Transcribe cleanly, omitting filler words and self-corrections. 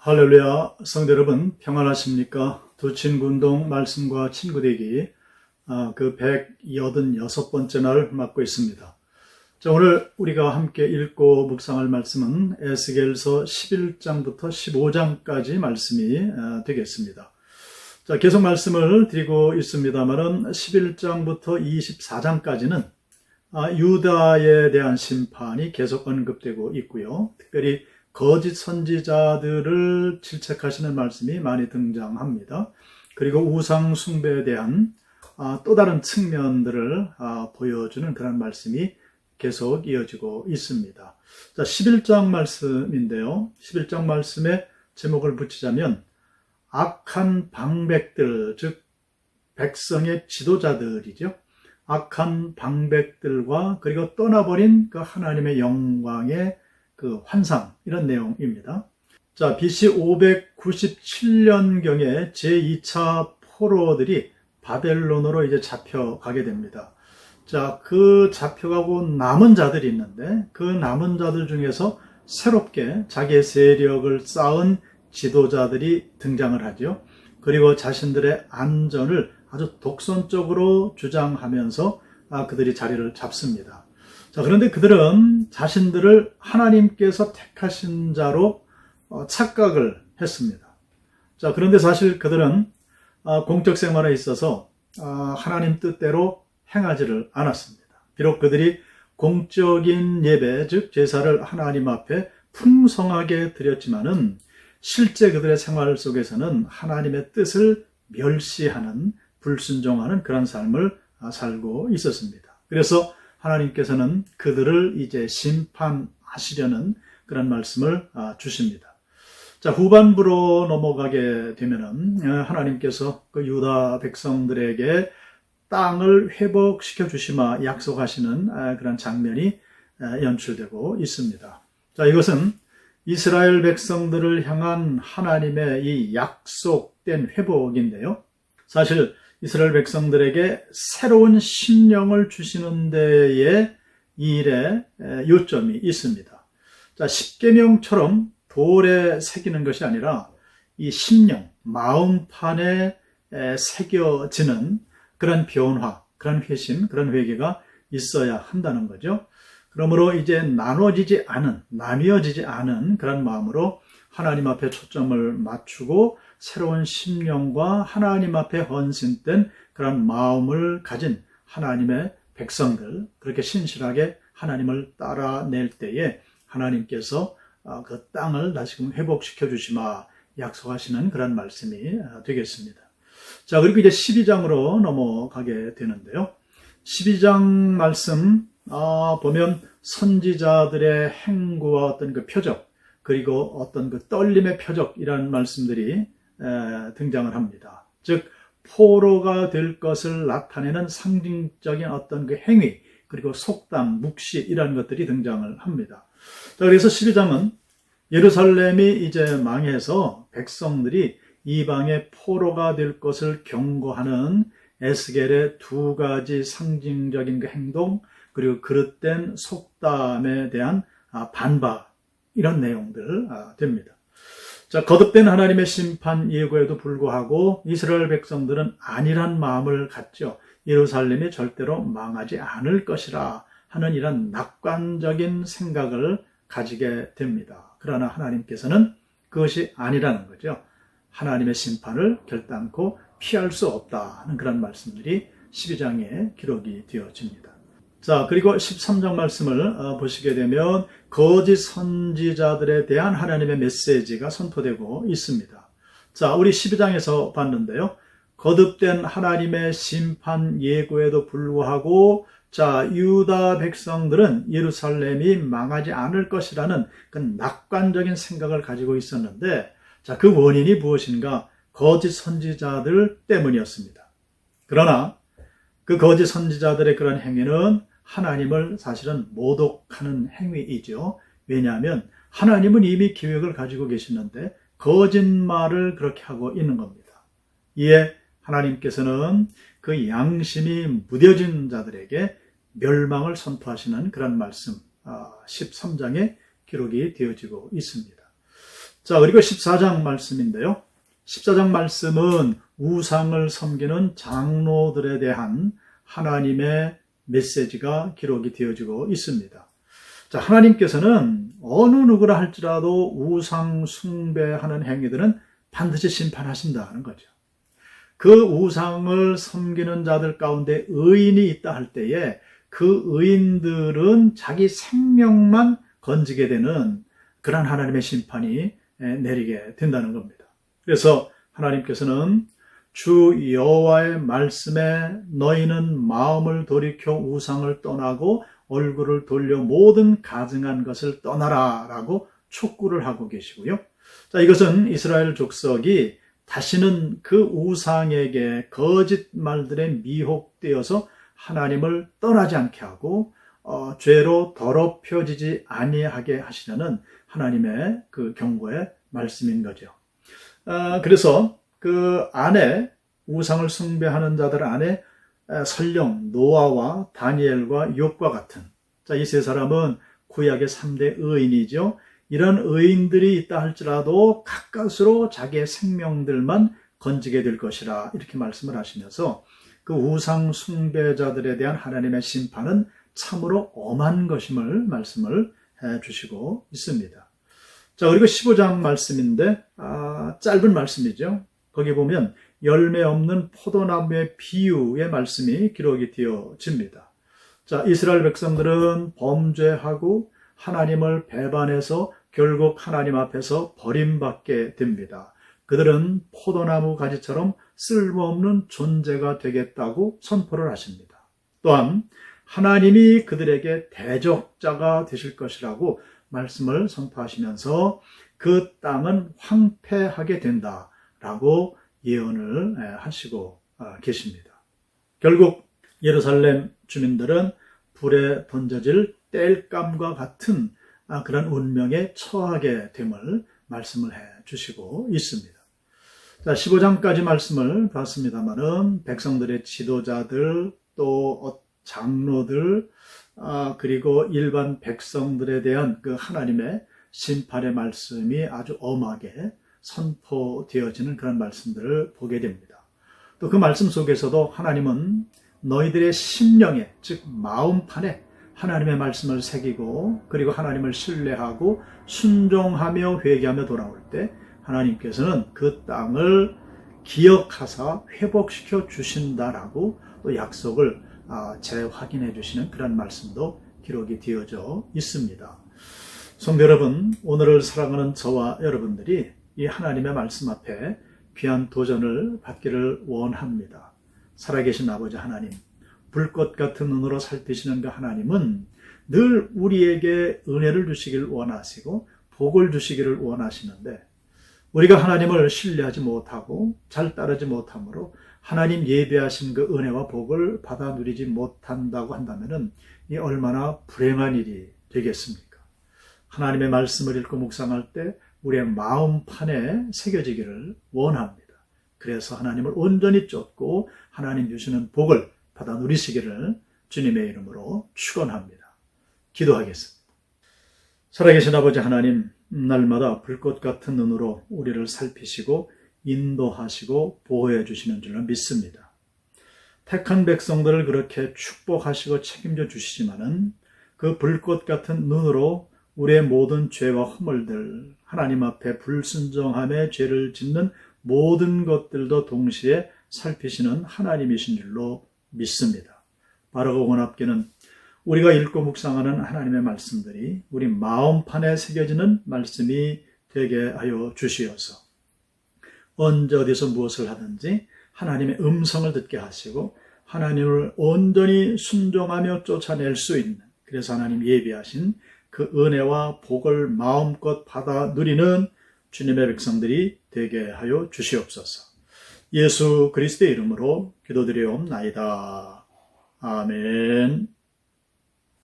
할렐루야, 성도 여러분 평안하십니까? 두 친구 운동 말씀과 친구 되기 그 186번째 날 맞고 있습니다. 자, 오늘 우리가 함께 읽고 묵상할 말씀은 에스겔서 11장부터 15장까지 말씀이 되겠습니다. 자, 계속 말씀을 드리고 있습니다만은 11장부터 24장까지는 유다에 대한 심판이 계속 언급되고 있고요. 특별히 거짓 선지자들을 질책하시는 말씀이 많이 등장합니다. 그리고 우상 숭배에 대한 또 다른 측면들을 보여주는 그런 말씀이 계속 이어지고 있습니다. 자, 11장 말씀인데요. 11장 말씀에 제목을 붙이자면 악한 방백들, 즉 백성의 지도자들이죠. 악한 방백들과 그리고 떠나버린 그 하나님의 영광의 그 환상, 이런 내용입니다. 자, BC 597년경에 제2차 포로들이 바벨론으로 이제 잡혀가게 됩니다. 자, 그 잡혀가고 남은 자들이 있는데 그 남은 자들 중에서 새롭게 자기의 세력을 쌓은 지도자들이 등장을 하죠. 그리고 자신들의 안전을 아주 독선적으로 주장하면서 그들이 자리를 잡습니다. 자, 그런데 그들은 자신들을 하나님께서 택하신 자로 착각을 했습니다. 자, 그런데 사실 그들은 공적 생활에 있어서 하나님 뜻대로 행하지를 않았습니다. 비록 그들이 공적인 예배, 즉 제사를 하나님 앞에 풍성하게 드렸지만은 실제 그들의 생활 속에서는 하나님의 뜻을 멸시하는, 불순종하는 그런 삶을 살고 있었습니다. 그래서 하나님께서는 그들을 이제 심판하시려는 그런 말씀을 주십니다. 자, 후반부로 넘어가게 되면은 하나님께서 그 유다 백성들에게 땅을 회복시켜 주시마 약속하시는 그런 장면이 연출되고 있습니다. 자, 이것은 이스라엘 백성들을 향한 하나님의 이 약속된 회복인데요. 사실 이스라엘 백성들에게 새로운 심령을 주시는 데에 이 일에 요점이 있습니다. 자, 십계명처럼 돌에 새기는 것이 아니라 이 심령, 마음판에 새겨지는 그런 변화, 그런 회심, 그런 회개가 있어야 한다는 거죠. 그러므로 이제 나뉘어지지 않은 그런 마음으로 하나님 앞에 초점을 맞추고 새로운 심령과 하나님 앞에 헌신된 그런 마음을 가진 하나님의 백성들, 그렇게 신실하게 하나님을 따라낼 때에 하나님께서 그 땅을 다시금 회복시켜 주시마 약속하시는 그런 말씀이 되겠습니다. 자, 그리고 이제 12장으로 넘어가게 되는데요. 12장 말씀 보면 선지자들의 행구와 어떤 그 표적, 그리고 어떤 그 떨림의 표적이라는 말씀들이 등장을 합니다. 즉 포로가 될 것을 나타내는 상징적인 어떤 그 행위, 그리고 속담, 묵시 이런 것들이 등장을 합니다. 자, 그래서 12장은 예루살렘이 이제 망해서 백성들이 이방의 포로가 될 것을 경고하는 에스겔의 두 가지 상징적인 그 행동, 그리고 그릇된 속담에 대한 반박, 이런 내용들 됩니다. 자, 거듭된 하나님의 심판 예고에도 불구하고 이스라엘 백성들은 안일한 마음을 갖죠. 예루살렘이 절대로 망하지 않을 것이라 하는 이런 낙관적인 생각을 가지게 됩니다. 그러나 하나님께서는 그것이 아니라는 거죠. 하나님의 심판을 결단코 피할 수 없다 하는 그런 말씀들이 12장에 기록이 되어집니다. 자, 그리고 13장 말씀을 보시게 되면 거짓 선지자들에 대한 하나님의 메시지가 선포되고 있습니다. 자, 우리 12장에서 봤는데요. 거듭된 하나님의 심판 예고에도 불구하고 자, 유다 백성들은 예루살렘이 망하지 않을 것이라는 그 낙관적인 생각을 가지고 있었는데, 자, 그 원인이 무엇인가? 거짓 선지자들 때문이었습니다. 그러나 그 거짓 선지자들의 그런 행위는 하나님을 사실은 모독하는 행위이죠. 왜냐하면 하나님은 이미 계획을 가지고 계시는데 거짓말을 그렇게 하고 있는 겁니다. 이에 하나님께서는 그 양심이 무뎌진 자들에게 멸망을 선포하시는 그런 말씀 13장에 기록이 되어지고 있습니다. 자, 그리고 14장 말씀인데요. 14장 말씀은 우상을 섬기는 장로들에 대한 하나님의 메시지가 기록이 되어지고 있습니다. 자, 하나님께서는 어느 누구라 할지라도 우상 숭배하는 행위들은 반드시 심판하신다는 거죠. 그 우상을 섬기는 자들 가운데 의인이 있다 할 때에 그 의인들은 자기 생명만 건지게 되는 그런 하나님의 심판이 내리게 된다는 겁니다. 그래서 하나님께서는 주 여호와의 말씀에 너희는 마음을 돌이켜 우상을 떠나고 얼굴을 돌려 모든 가증한 것을 떠나라 라고 촉구를 하고 계시고요. 자, 이것은 이스라엘 족속이 다시는 그 우상에게 거짓말들에 미혹되어서 하나님을 떠나지 않게 하고 죄로 더럽혀지지 아니하게 하시려는 하나님의 그 경고의 말씀인 거죠. 그래서 그 안에 우상을 숭배하는 자들 안에 설령 노아와 다니엘과 욥과 같은 이 세 사람은 구약의 3대 의인이죠. 이런 의인들이 있다 할지라도 가까스로 자기의 생명들만 건지게 될 것이라 이렇게 말씀을 하시면서 그 우상 숭배자들에 대한 하나님의 심판은 참으로 엄한 것임을 말씀을 해 주시고 있습니다. 자, 그리고 15장 말씀인데 짧은 말씀이죠. 거기 보면 열매 없는 포도나무의 비유의 말씀이 기록이 되어집니다. 자, 이스라엘 백성들은 범죄하고 하나님을 배반해서 결국 하나님 앞에서 버림받게 됩니다. 그들은 포도나무 가지처럼 쓸모없는 존재가 되겠다고 선포를 하십니다. 또한 하나님이 그들에게 대적자가 되실 것이라고 말씀을 선포하시면서 그 땅은 황폐하게 된다라고 예언을 하시고 계십니다. 결국 예루살렘 주민들은 불에 던져질 땔감과 같은 그런 운명에 처하게 됨을 말씀을 해 주시고 있습니다. 자, 15장까지 말씀을 봤습니다만은 백성들의 지도자들 또 장로들 그리고 일반 백성들에 대한 그 하나님의 심판의 말씀이 아주 엄하게 선포되어지는 그런 말씀들을 보게 됩니다. 또 그 말씀 속에서도 하나님은 너희들의 심령에 즉 마음판에 하나님의 말씀을 새기고 그리고 하나님을 신뢰하고 순종하며 회개하며 돌아올 때 하나님께서는 그 땅을 기억하사 회복시켜 주신다라고 또 약속을 재확인해 주시는 그런 말씀도 기록이 되어져 있습니다. 성도 여러분, 오늘을 사랑하는 저와 여러분들이 이 하나님의 말씀 앞에 귀한 도전을 받기를 원합니다. 살아계신 아버지 하나님, 불꽃 같은 눈으로 살피시는 그 하나님은 늘 우리에게 은혜를 주시기를 원하시고 복을 주시기를 원하시는데 우리가 하나님을 신뢰하지 못하고 잘 따르지 못하므로 하나님 예비하신 그 은혜와 복을 받아 누리지 못한다고 한다면 이 얼마나 불행한 일이 되겠습니까? 하나님의 말씀을 읽고 묵상할 때 우리의 마음판에 새겨지기를 원합니다. 그래서 하나님을 온전히 쫓고 하나님 주시는 복을 받아 누리시기를 주님의 이름으로 축원합니다. 기도하겠습니다. 살아계신 아버지 하나님, 날마다 불꽃 같은 눈으로 우리를 살피시고 인도하시고 보호해 주시는 줄로 믿습니다. 택한 백성들을 그렇게 축복하시고 책임져 주시지만은 그 불꽃 같은 눈으로 우리의 모든 죄와 허물들, 하나님 앞에 불순종함의 죄를 짓는 모든 것들도 동시에 살피시는 하나님이신 줄로 믿습니다. 바르고 원합기는 우리가 읽고 묵상하는 하나님의 말씀들이 우리 마음판에 새겨지는 말씀이 되게 하여 주시어서 언제 어디서 무엇을 하든지 하나님의 음성을 듣게 하시고 하나님을 온전히 순종하며 쫓아낼 수 있는, 그래서 하나님 예비하신 그 은혜와 복을 마음껏 받아 누리는 주님의 백성들이 되게 하여 주시옵소서. 예수 그리스도의 이름으로 기도드리옵나이다. 아멘.